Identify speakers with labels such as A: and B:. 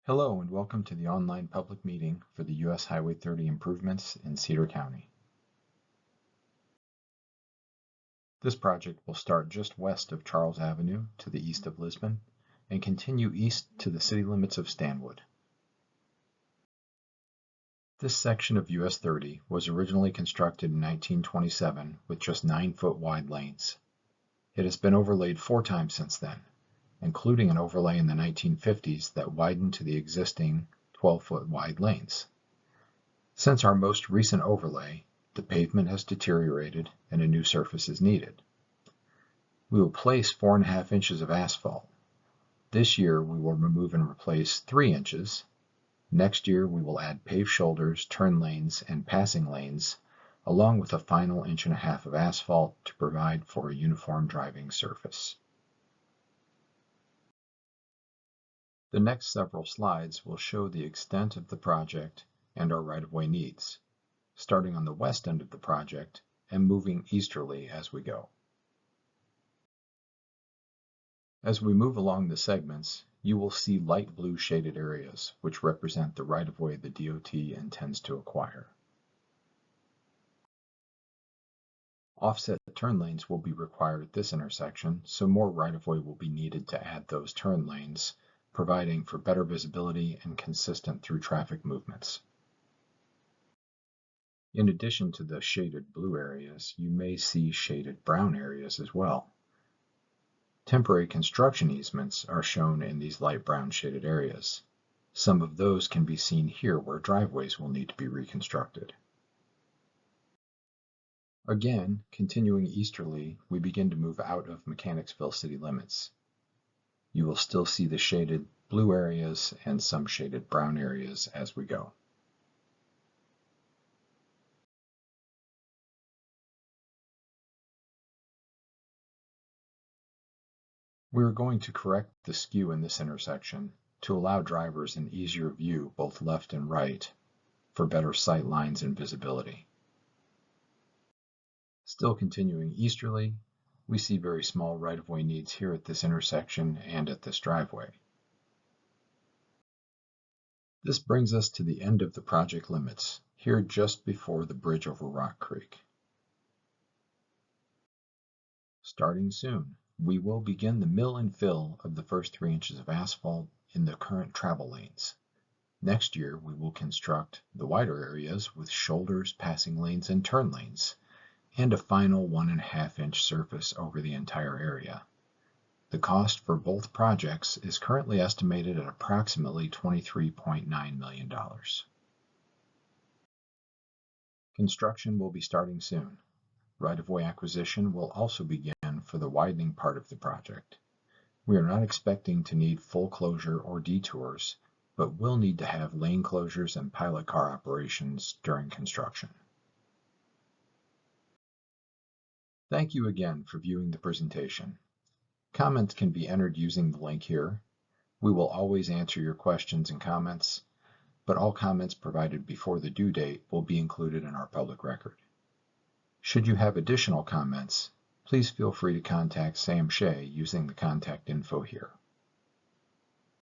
A: Hello and welcome to the online public meeting for the U.S. Highway 30 improvements in Cedar County. This project will start just west of Charles Avenue to the east of Lisbon and continue east to the city limits of Stanwood. This section of US 30 was originally constructed in 1927 with just 9-foot wide lanes. It has been overlaid 4 times since then, including an overlay in the 1950s that widened to the existing 12-foot wide lanes. Since our most recent overlay, the pavement has deteriorated and a new surface is needed. We will place 4.5 inches of asphalt. This year we will remove and replace 3 inches. Next year we will add paved shoulders, turn lanes, and passing lanes, along with a final 1.5 inches of asphalt to provide for a uniform driving surface. The next several slides will show the extent of the project and our right-of-way needs, starting on the west end of the project and moving easterly as we go. As we move along the segments, you will see light blue shaded areas, which represent the right-of-way the DOT intends to acquire. Offset turn lanes will be required at this intersection, so more right-of-way will be needed to add those turn lanes, providing for better visibility and consistent through traffic movements. In addition to the shaded blue areas, you may see shaded brown areas as well. Temporary construction easements are shown in these light brown shaded areas. Some of those can be seen here where driveways will need to be reconstructed. Again, continuing easterly, we begin to move out of Mechanicsville city limits. You will still see the shaded blue areas and some shaded brown areas as we go. We are going to correct the skew in this intersection to allow drivers an easier view both left and right for better sight lines and visibility. Still continuing easterly, we see very small right-of-way needs here at this intersection and at this driveway. This brings us to the end of the project limits, here just before the bridge over Rock Creek. Starting soon, we will begin the mill and fill of the first 3 inches of asphalt in the current travel lanes. Next year, we will construct the wider areas with shoulders, passing lanes, and turn lanes, and a final 1.5 inch surface over the entire area. The cost for both projects is currently estimated at approximately $23.9 million. Construction will be starting soon. Right-of-way acquisition will also begin for the widening part of the project. We are not expecting to need full closure or detours, but will need to have lane closures and pilot car operations during construction. Thank you again for viewing the presentation. Comments can be entered using the link here. We will always answer your questions and comments, but all comments provided before the due date will be included in our public record. Should you have additional comments, please feel free to contact Sam Shea using the contact info here.